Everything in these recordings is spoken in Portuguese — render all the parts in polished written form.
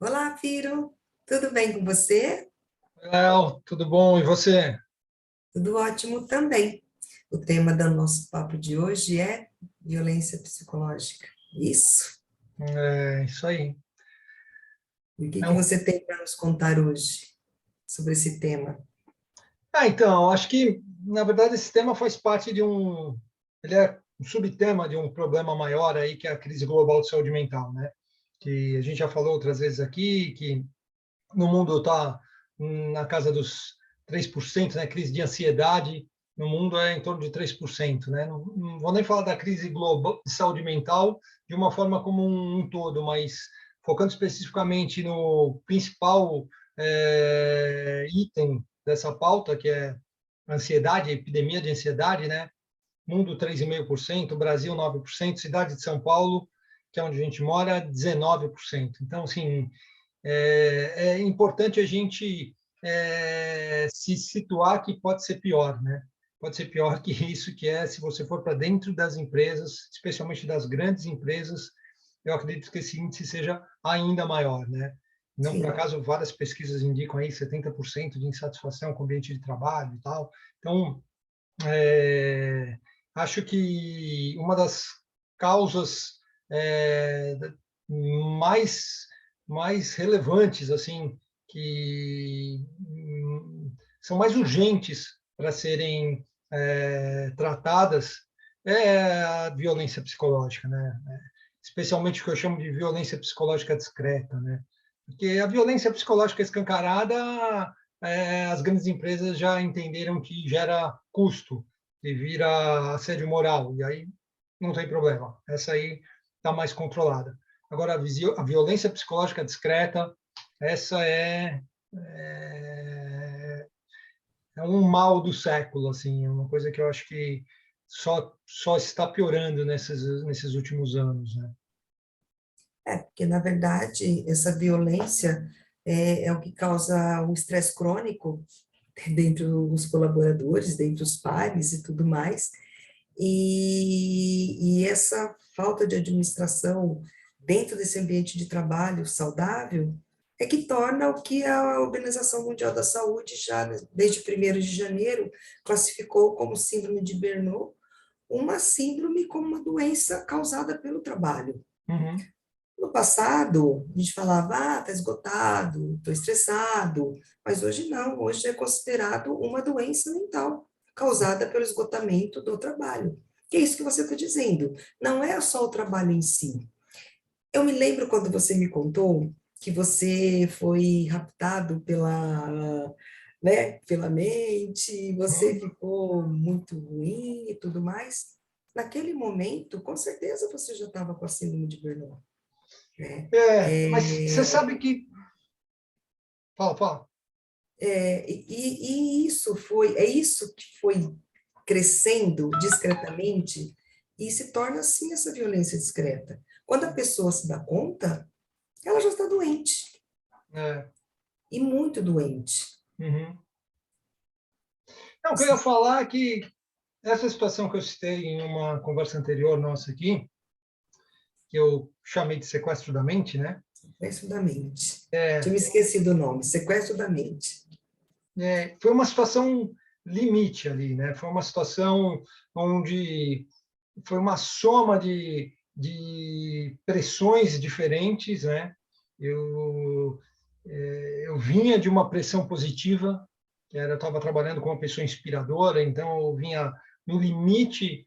Olá, Firo. Tudo bem com você? Léo, tudo bom? E você? Tudo ótimo também. O tema do nosso papo de hoje é violência psicológica. Isso. É isso aí. E o que É que um- você tem para nos contar hoje sobre esse tema? então, acho que, na verdade, esse tema faz parte de um. Ele é um subtema de um problema maior aí, que é a crise global de saúde mental, né? Que a gente já falou outras vezes aqui, que no mundo está na casa dos 3%, né? Crise de ansiedade no mundo é em torno de 3%, né? Não vou nem falar da crise global de saúde mental de uma forma como um todo, mas focando especificamente no principal item dessa pauta, que é a ansiedade, a epidemia de ansiedade, né? Mundo 3,5%, Brasil 9%, cidade de São Paulo, que é onde a gente mora, 19%. Então, assim, é importante a gente se situar que pode ser pior, né? Pode ser pior que isso, que é se você for para dentro das empresas, especialmente das grandes empresas, eu acredito que esse índice seja ainda maior, né? Não por Sim, acaso várias pesquisas indicam aí 70% de insatisfação com o ambiente de trabalho e tal. Então, é, acho que uma das causas é, mais mais relevantes assim que são mais urgentes para serem tratadas é a violência psicológica, né? Especialmente o que eu chamo de violência psicológica discreta, né? Porque a violência psicológica escancarada, as grandes empresas já entenderam que gera custo e vira assédio moral, e aí não tem problema. Essa aí está mais controlada. Agora, a violência psicológica discreta, essa é um mal do século, assim, é uma coisa que eu acho que só está piorando nesses últimos anos, né? porque na verdade essa violência é o que causa um estresse crônico dentre os colaboradores, dentre os pares e tudo mais. E essa falta de administração dentro desse ambiente de trabalho saudável é que torna o que a Organização Mundial da Saúde, já desde 1º de janeiro, classificou como síndrome de Burnout, uma síndrome como uma doença causada pelo trabalho. Uhum. No passado, a gente falava, tá esgotado, tô estressado, mas hoje não, hoje é considerado uma doença mental causada pelo esgotamento do trabalho. Que é isso que você está dizendo, não é só o trabalho em si. Eu me lembro quando você me contou que você foi raptado pela mente, você Uhum. ficou muito ruim e tudo mais. Naquele momento, com certeza você já estava com a síndrome de Burnout, né? Mas você sabe que. Fala, fala. E é isso que foi crescendo discretamente e se torna assim essa violência discreta. Quando a pessoa se dá conta, ela já está doente, É, e muito doente. uhum. Não, o que eu ia falar é que essa situação que eu citei em uma conversa anterior nossa aqui, que eu chamei de sequestro da mente, né? Sequestro da mente. Tinha É, me esquecido o nome, sequestro da mente. foi uma situação limite ali, né? Foi uma situação onde foi uma soma de pressões diferentes, né? Eu, eu vinha de uma pressão positiva, que era eu estava trabalhando com uma pessoa inspiradora, então eu vinha no limite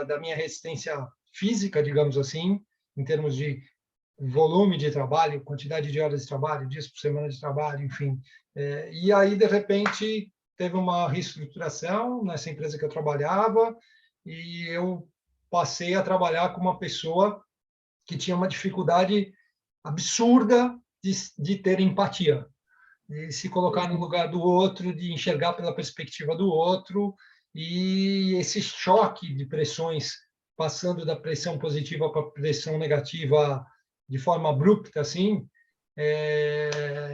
da minha resistência física, digamos assim, em termos de volume de trabalho, quantidade de horas de trabalho, dias por semana de trabalho, enfim. E aí, de repente, teve uma reestruturação nessa empresa que eu trabalhava e eu passei a trabalhar com uma pessoa que tinha uma dificuldade absurda de ter empatia, de se colocar no lugar do outro, de enxergar pela perspectiva do outro, e esse choque de pressões, passando da pressão positiva para a pressão negativa de forma abrupta, assim,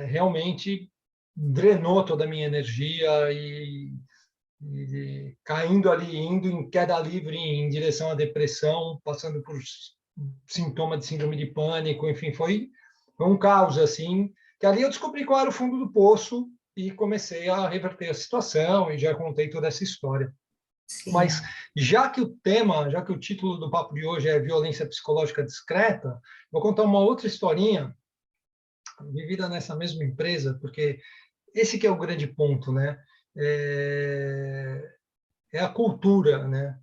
realmente drenou toda a minha energia e caindo ali, indo em queda livre em direção à depressão, passando por sintoma de síndrome de pânico, enfim, foi um caos, assim, que ali eu descobri qual era o fundo do poço e comecei a reverter a situação e já contei toda essa história. Mas Sim, já que o título do papo de hoje é violência psicológica discreta, vou contar uma outra historinha vivida nessa mesma empresa, porque esse que é o grande ponto, né? É, é a cultura, né?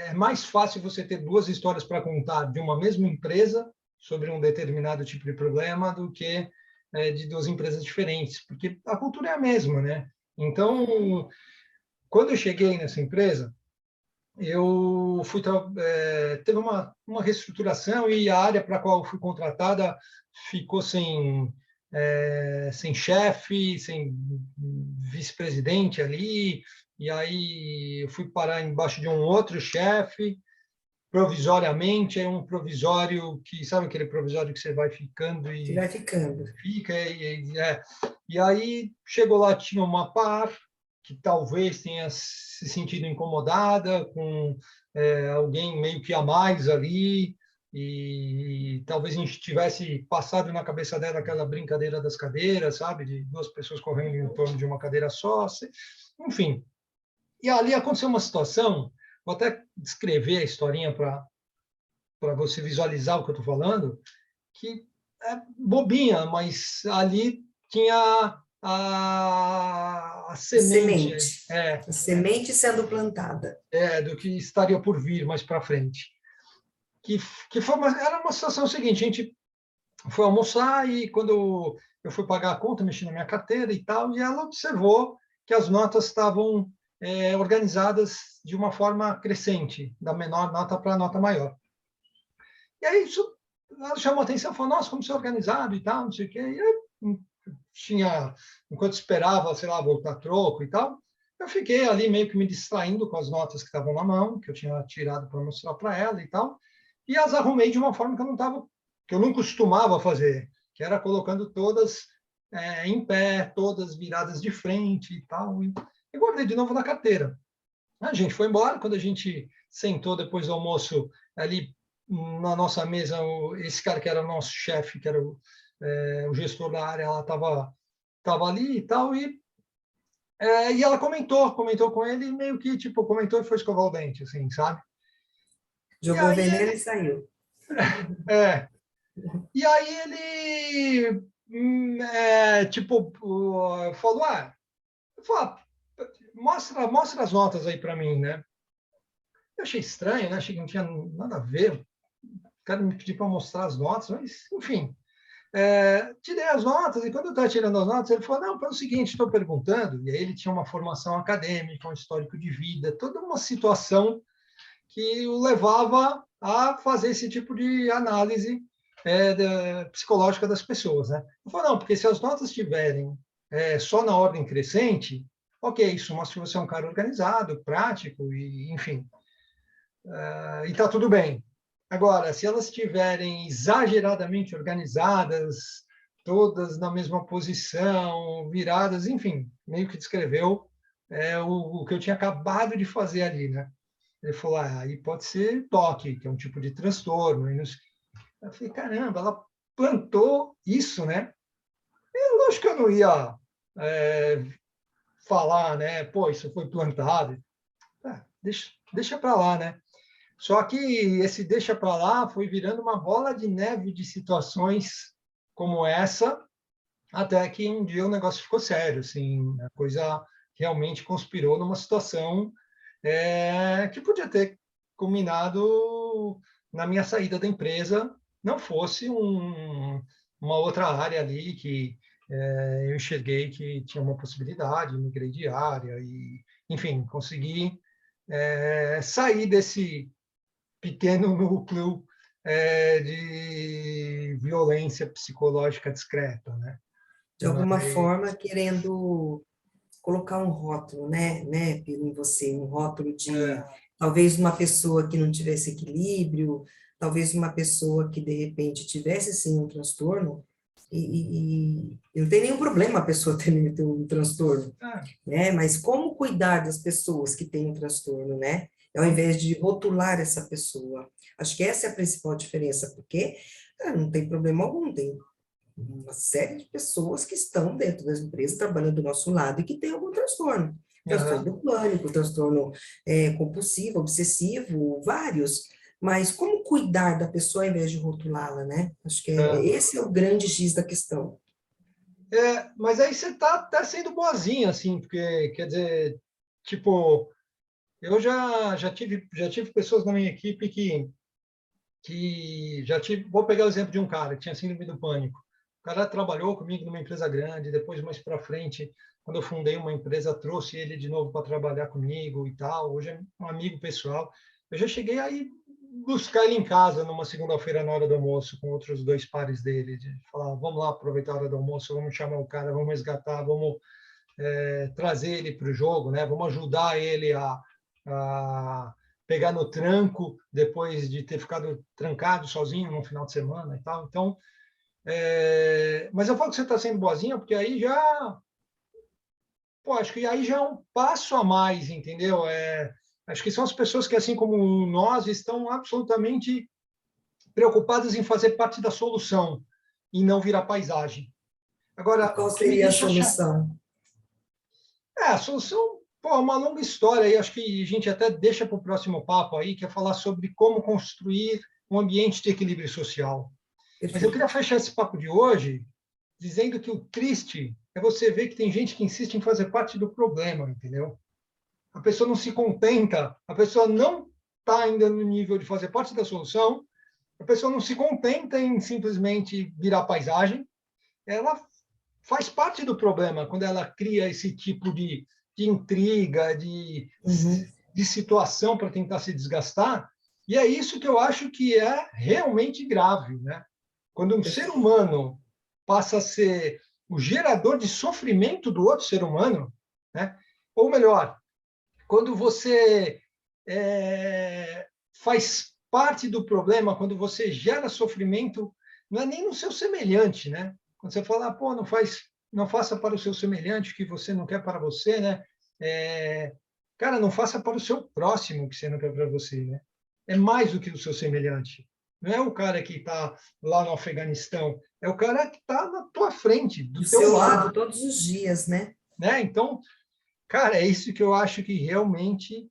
É mais fácil você ter duas histórias para contar de uma mesma empresa sobre um determinado tipo de problema do que de duas empresas diferentes, porque a cultura é a mesma, né? Então, quando eu cheguei nessa empresa, eu teve uma reestruturação e a área para a qual eu fui contratada ficou sem chefe, sem vice-presidente ali, e aí eu fui parar embaixo de um outro chefe, provisoriamente, é um provisório que, sabe aquele provisório que você vai ficando que e vai ficando. fica, e aí chegou lá, tinha uma par que talvez tenha se sentido incomodada com alguém meio que a mais ali, e talvez a gente tivesse passado na cabeça dela aquela brincadeira das cadeiras, sabe, de duas pessoas correndo em torno de uma cadeira só, enfim. E ali aconteceu uma situação, vou até descrever a historinha para você visualizar o que eu estou falando, que é bobinha, mas ali tinha a A semente semente. é, A semente sendo plantada. do que estaria por vir mais para frente. Que, era uma situação seguinte, a gente foi almoçar e quando eu fui pagar a conta, mexi na minha carteira e tal, e ela observou que as notas estavam organizadas de uma forma crescente, da menor nota para a nota maior. E aí isso ela chamou a atenção, falou, nossa, como você é organizado e tal, não sei o quê. E eu tinha, enquanto esperava, sei lá, voltar troco e tal, eu fiquei ali meio que me distraindo com as notas que estavam na mão, que eu tinha tirado para mostrar para ela e tal, e as arrumei de uma forma que eu não costumava fazer, que era colocando todas em pé, todas viradas de frente e tal, e guardei de novo na carteira. A gente foi embora, quando a gente sentou depois do almoço ali na nossa mesa, esse cara que era o nosso chefe, que era o gestor da área, ela tava ali e tal, e ela comentou com ele, meio que, tipo, comentou e foi escovar o dente, assim, sabe? E Jogou aí veneno ele, e saiu. é, e aí ele, tipo, falou, mostra as notas aí para mim, né? Eu achei estranho, né? Achei que não tinha nada a ver. O cara me pediu para mostrar as notas, mas, enfim. Tirei as notas, e quando eu estava tirando as notas, ele falou, não, para o seguinte, estou perguntando, e aí ele tinha uma formação acadêmica, um histórico de vida, toda uma situação que o levava a fazer esse tipo de análise psicológica das pessoas, né? Eu falei, não, porque se as notas estiverem só na ordem crescente, ok, isso mostra que você é um cara organizado, prático, e enfim, e está tudo bem. Agora, se elas estiverem exageradamente organizadas, todas na mesma posição, viradas, enfim, meio que descreveu o que eu tinha acabado de fazer ali, né? Ele falou, aí pode ser toque, que é um tipo de transtorno. Eu falei, caramba, ela plantou isso, né? Eu acho que eu não ia é, falar, né? Pô, isso foi plantado. Deixa para lá, né? Só que esse deixa para lá foi virando uma bola de neve de situações como essa, até que um dia o negócio ficou sério, assim, a coisa realmente conspirou numa situação que podia ter culminado na minha saída da empresa, não fosse uma outra área ali que eu enxerguei que tinha uma possibilidade, migrei de área e, enfim, consegui sair desse pequeno núcleo de violência psicológica discreta, né? De alguma Mas, forma, querendo colocar um rótulo, né, em você, um rótulo de é, talvez uma pessoa que não tivesse equilíbrio, talvez uma pessoa que de repente tivesse sim um transtorno, e não tem nenhum problema a pessoa ter um transtorno, é, né? Mas como cuidar das pessoas que têm um transtorno, né? ao invés de rotular essa pessoa. Acho que essa é a principal diferença, porque não tem problema algum, tem uma série de pessoas que estão dentro das empresas, trabalhando do nosso lado e que tem algum transtorno. Transtorno Aham. do pânico, transtorno compulsivo, obsessivo, vários. Mas como cuidar da pessoa ao invés de rotulá-la, né? Acho que É. esse é o grande X da questão. Mas aí você está até sendo boazinha, assim, porque, quer dizer, tipo, eu já tive pessoas na minha equipe que já tive. Vou pegar o exemplo de um cara que tinha síndrome do pânico. O cara trabalhou comigo numa empresa grande, depois, mais para frente, quando eu fundei uma empresa, trouxe ele de novo para trabalhar comigo e tal. Hoje é um amigo pessoal. Eu já cheguei aí buscar ele em casa numa segunda-feira na hora do almoço com outros dois pares dele, de falar, vamos lá aproveitar a hora do almoço, vamos chamar o cara, vamos resgatar, vamos trazer ele para o jogo, né? Vamos ajudar ele a pegar no tranco depois de ter ficado trancado sozinho no final de semana e tal. Então, mas eu falo que você está sendo boazinha, porque aí já, pô, acho que aí já é um passo a mais, entendeu? Acho que são as pessoas que, assim como nós, estão absolutamente preocupadas em fazer parte da solução e não virar paisagem. E Agora, qual o que me seria a deixa solução? a solução, pô, é uma longa história aí, acho que a gente até deixa para o próximo papo aí, que é falar sobre como construir um ambiente de equilíbrio social. Mas eu queria Perfeito. fechar esse papo de hoje dizendo que o triste é você ver que tem gente que insiste em fazer parte do problema, entendeu? A pessoa não se contenta, a pessoa não está ainda no nível de fazer parte da solução, a pessoa não se contenta em simplesmente virar paisagem, ela faz parte do problema quando ela cria esse tipo de intriga, Uhum. de situação para tentar se desgastar. E é isso que eu acho que é realmente grave, né? Quando um ser Perfeito. humano passa a ser o gerador de sofrimento do outro ser humano, né? Ou melhor, quando você faz parte do problema, quando você gera sofrimento, não é nem no seu semelhante, né? Quando você fala, pô, não faça para o seu semelhante o que você não quer para você, né? É, cara, não faça para o seu próximo o que você não quer para você, né? É mais do que o seu semelhante. Não é o cara que está lá no Afeganistão, é o cara que está na tua frente, do Do teu seu lado, lado todos os dias, né? né? Então, cara, é isso que eu acho que realmente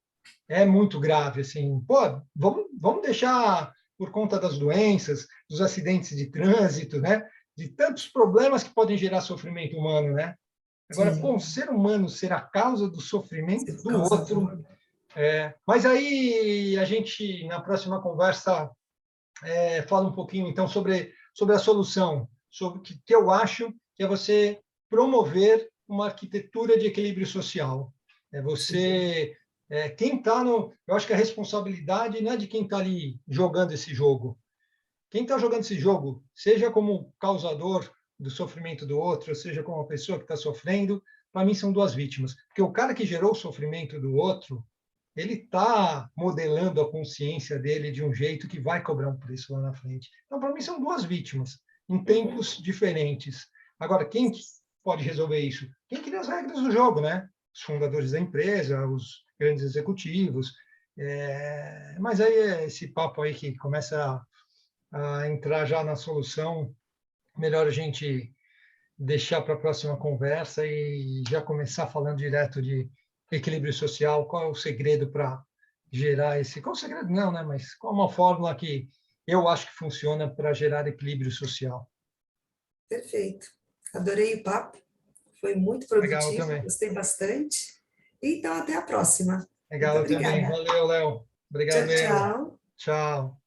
é muito grave, assim. Pô, vamos deixar por conta das doenças, dos acidentes de trânsito, né? De tantos problemas que podem gerar sofrimento humano, né? Agora, pô, um Sim, ser humano ser a causa do sofrimento ser do outro. causador. Mas aí a gente, na próxima conversa, fala um pouquinho, então, sobre a solução, sobre o que eu acho que é você promover uma arquitetura de equilíbrio social. É Sim. você quem está no. Eu acho que a responsabilidade não é de quem está ali jogando esse jogo. Quem está jogando esse jogo, seja como causador do sofrimento do outro, seja como a pessoa que está sofrendo, para mim são duas vítimas. Porque o cara que gerou o sofrimento do outro, ele está modelando a consciência dele de um jeito que vai cobrar um preço lá na frente. Então, para mim, são duas vítimas, em Uhum. tempos diferentes. Agora, quem pode resolver isso? Quem cria as regras do jogo, né? Os fundadores da empresa, os grandes executivos. Mas aí é esse papo aí que começa a entrar já na solução, melhor a gente deixar para a próxima conversa e já começar falando direto de equilíbrio social. Qual é o segredo para gerar esse? Qual é o segredo? Não, né? Mas qual é uma fórmula que eu acho que funciona para gerar equilíbrio social? Perfeito. Adorei o papo. Foi muito Legal produtivo, também. gostei bastante. Então, até a próxima. Muito Legal também. obrigada. Valeu, Léo. Obrigado Tchau, mesmo. tchau. Tchau.